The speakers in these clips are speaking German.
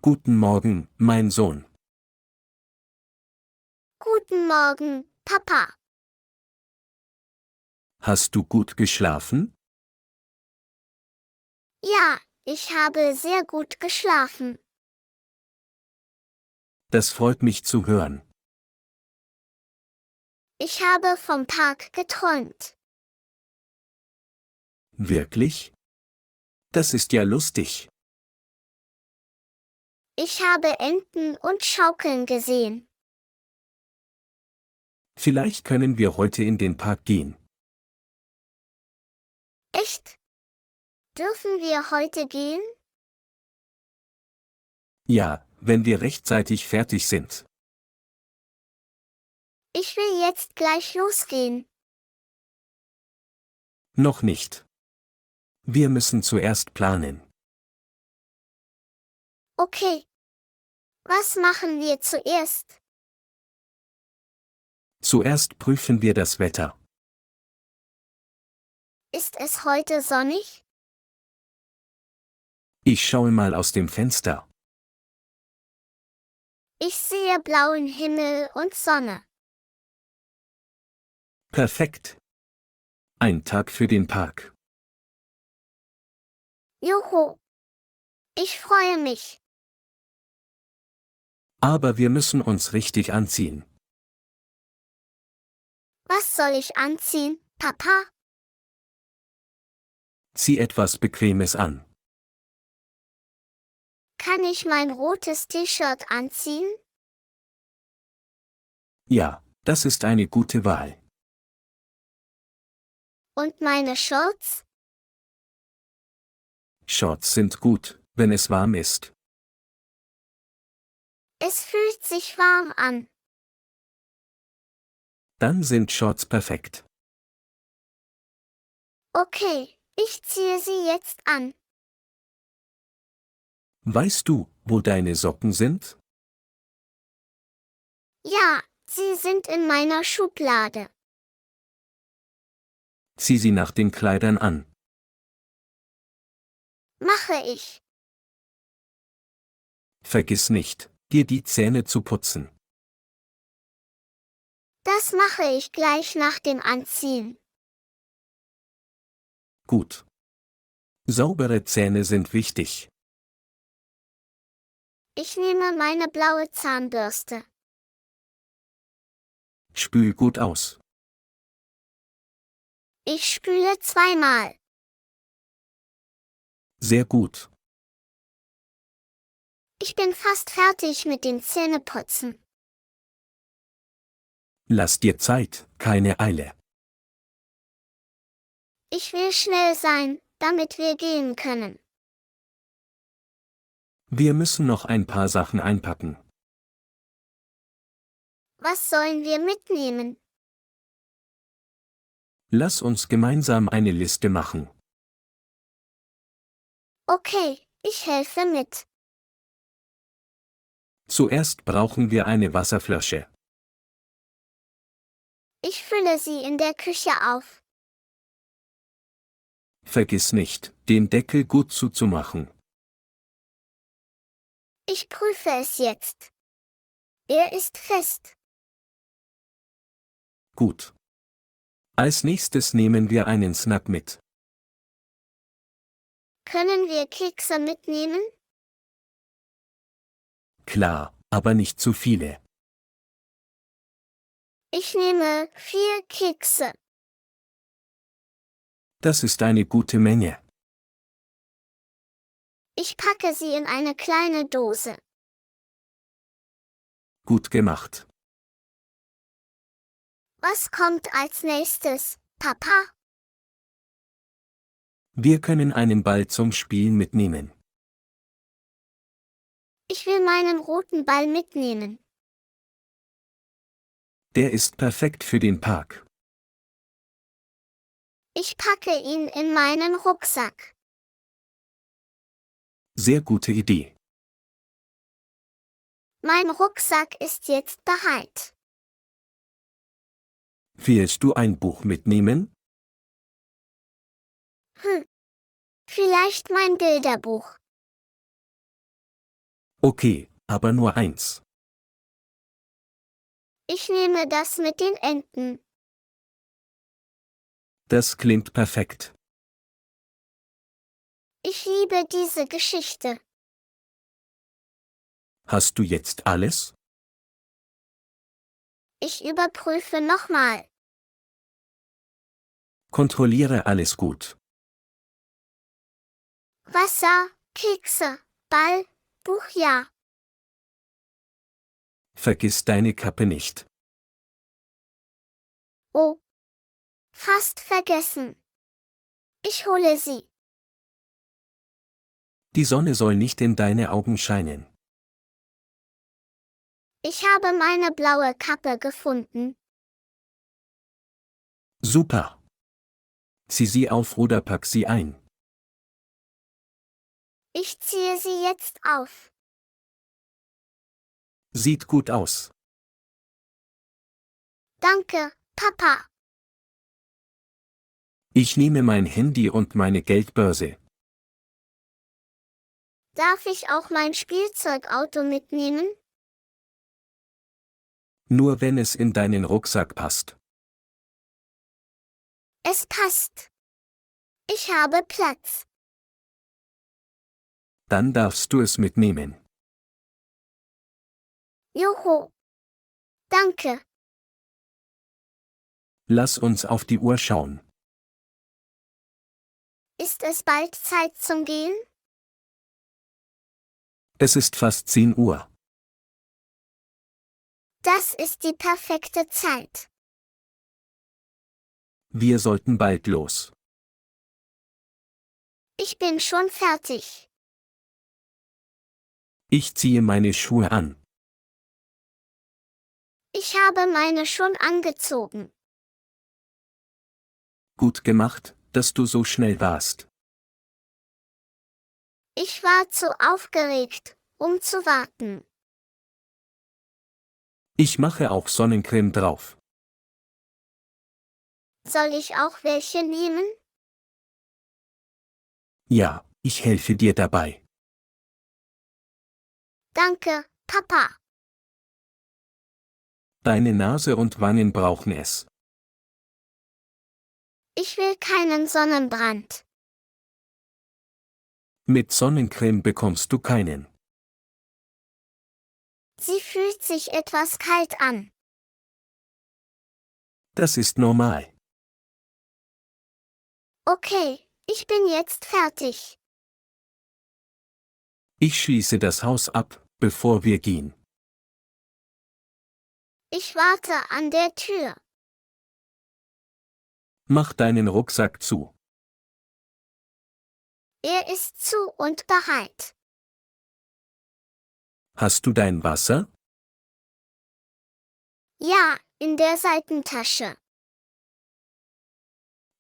Guten Morgen, mein Sohn. Guten Morgen, Papa. Hast du gut geschlafen? Ja, ich habe sehr gut geschlafen. Das freut mich zu hören. Ich habe vom Park geträumt. Wirklich? Das ist ja lustig. Ich habe Enten und Schaukeln gesehen. Vielleicht können wir heute in den Park gehen. Echt? Dürfen wir heute gehen? Ja, wenn wir rechtzeitig fertig sind. Ich will jetzt gleich losgehen. Noch nicht. Wir müssen zuerst planen. Okay. Was machen wir zuerst? Zuerst prüfen wir das Wetter. Ist es heute sonnig? Ich schaue mal aus dem Fenster. Ich sehe blauen Himmel und Sonne. Perfekt. Ein Tag für den Park. Juhu. Ich freue mich. Aber wir müssen uns richtig anziehen. Was soll ich anziehen, Papa? Zieh etwas Bequemes an. Kann ich mein rotes T-Shirt anziehen? Ja, das ist eine gute Wahl. Und meine Shorts? Shorts sind gut, wenn es warm ist. Es fühlt sich warm an. Dann sind Shorts perfekt. Okay, ich ziehe sie jetzt an. Weißt du, wo deine Socken sind? Ja, sie sind in meiner Schublade. Zieh sie nach den Kleidern an. Mache ich. Vergiss nicht, dir die Zähne zu putzen. Das mache ich gleich nach dem Anziehen. Gut. Saubere Zähne sind wichtig. Ich nehme meine blaue Zahnbürste. Spül gut aus. Ich spüle zweimal. Sehr gut. Ich bin fast fertig mit dem Zähneputzen. Lass dir Zeit, keine Eile. Ich will schnell sein, damit wir gehen können. Wir müssen noch ein paar Sachen einpacken. Was sollen wir mitnehmen? Lass uns gemeinsam eine Liste machen. Okay, ich helfe mit. Zuerst brauchen wir eine Wasserflasche. Ich fülle sie in der Küche auf. Vergiss nicht, den Deckel gut zuzumachen. Ich prüfe es jetzt. Er ist fest. Gut. Als nächstes nehmen wir einen Snack mit. Können wir Kekse mitnehmen? Klar, aber nicht zu viele. Ich nehme 4 Kekse. Das ist eine gute Menge. Ich packe sie in eine kleine Dose. Gut gemacht. Was kommt als nächstes, Papa? Wir können einen Ball zum Spielen mitnehmen. Ich will meinen roten Ball mitnehmen. Der ist perfekt für den Park. Ich packe ihn in meinen Rucksack. Sehr gute Idee. Mein Rucksack ist jetzt bereit. Willst du ein Buch mitnehmen? Vielleicht mein Bilderbuch. Okay, aber nur eins. Ich nehme das mit den Enten. Das klingt perfekt. Ich liebe diese Geschichte. Hast du jetzt alles? Ich überprüfe nochmal. Kontrolliere alles gut. Wasser, Kekse, Ball, Buch ja. Vergiss deine Kappe nicht. Oh. Fast vergessen. Ich hole sie. Die Sonne soll nicht in deine Augen scheinen. Ich habe meine blaue Kappe gefunden. Super. Zieh sie auf oder pack sie ein. Ich ziehe sie jetzt auf. Sieht gut aus. Danke, Papa. Ich nehme mein Handy und meine Geldbörse. Darf ich auch mein Spielzeugauto mitnehmen? Nur wenn es in deinen Rucksack passt. Es passt. Ich habe Platz. Dann darfst du es mitnehmen. Juhu. Danke. Lass uns auf die Uhr schauen. Ist es bald Zeit zum Gehen? Es ist fast 10 Uhr. Das ist die perfekte Zeit. Wir sollten bald los. Ich bin schon fertig. Ich ziehe meine Schuhe an. Ich habe meine schon angezogen. Gut gemacht, dass du so schnell warst. Ich war zu aufgeregt, um zu warten. Ich mache auch Sonnencreme drauf. Soll ich auch welche nehmen? Ja, ich helfe dir dabei. Danke, Papa. Deine Nase und Wangen brauchen es. Ich will keinen Sonnenbrand. Mit Sonnencreme bekommst du keinen. Sie fühlt sich etwas kalt an. Das ist normal. Okay, ich bin jetzt fertig. Ich schließe das Haus ab, bevor wir gehen. Ich warte an der Tür. Mach deinen Rucksack zu. Er ist zu und bereit. Hast du dein Wasser? Ja, in der Seitentasche.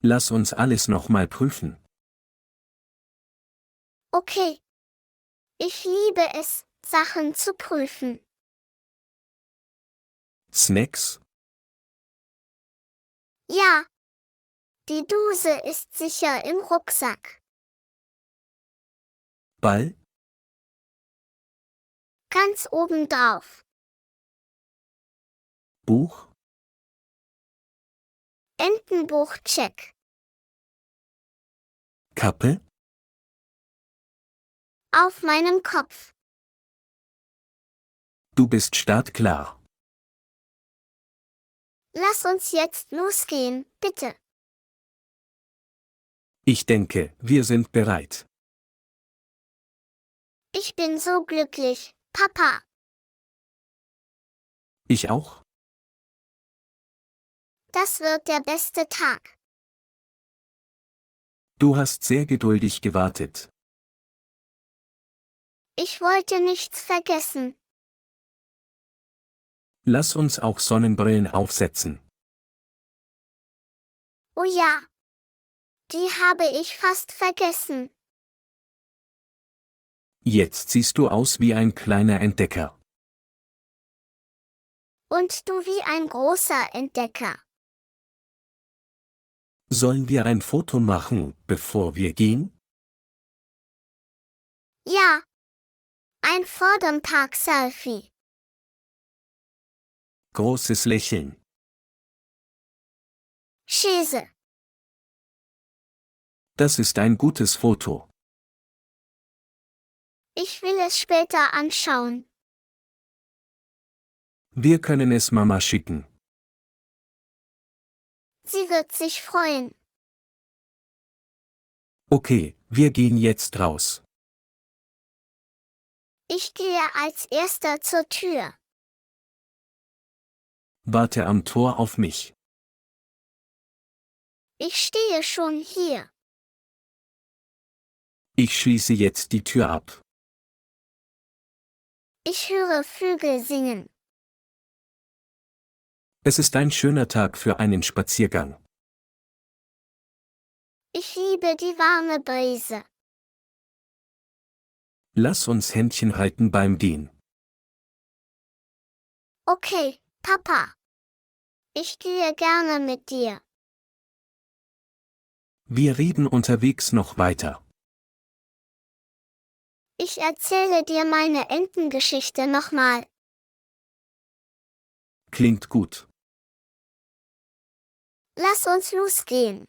Lass uns alles nochmal prüfen. Okay. Ich liebe es, Sachen zu prüfen. Snacks? Ja. Die Dose ist sicher im Rucksack. Ball? Ganz oben drauf. Buch? Entenbuch-Check. Kappe? Auf meinem Kopf. Du bist startklar. Lass uns jetzt losgehen, bitte. Ich denke, wir sind bereit. Ich bin so glücklich, Papa. Ich auch? Das wird der beste Tag. Du hast sehr geduldig gewartet. Ich wollte nichts vergessen. Lass uns auch Sonnenbrillen aufsetzen. Oh ja. Die habe ich fast vergessen. Jetzt siehst du aus wie ein kleiner Entdecker. Und du wie ein großer Entdecker. Sollen wir ein Foto machen, bevor wir gehen? Ja. Ein vor dem Tag Selfie. Großes Lächeln. Schäse. Das ist ein gutes Foto. Ich will es später anschauen. Wir können es Mama schicken. Sie wird sich freuen. Okay, wir gehen jetzt raus. Ich gehe als Erster zur Tür. Warte am Tor auf mich. Ich stehe schon hier. Ich schließe jetzt die Tür ab. Ich höre Vögel singen. Es ist ein schöner Tag für einen Spaziergang. Ich liebe die warme Brise. Lass uns Händchen halten beim Gehen. Okay, Papa. Ich gehe gerne mit dir. Wir reden unterwegs noch weiter. Ich erzähle dir meine Entengeschichte nochmal. Klingt gut. Lass uns losgehen.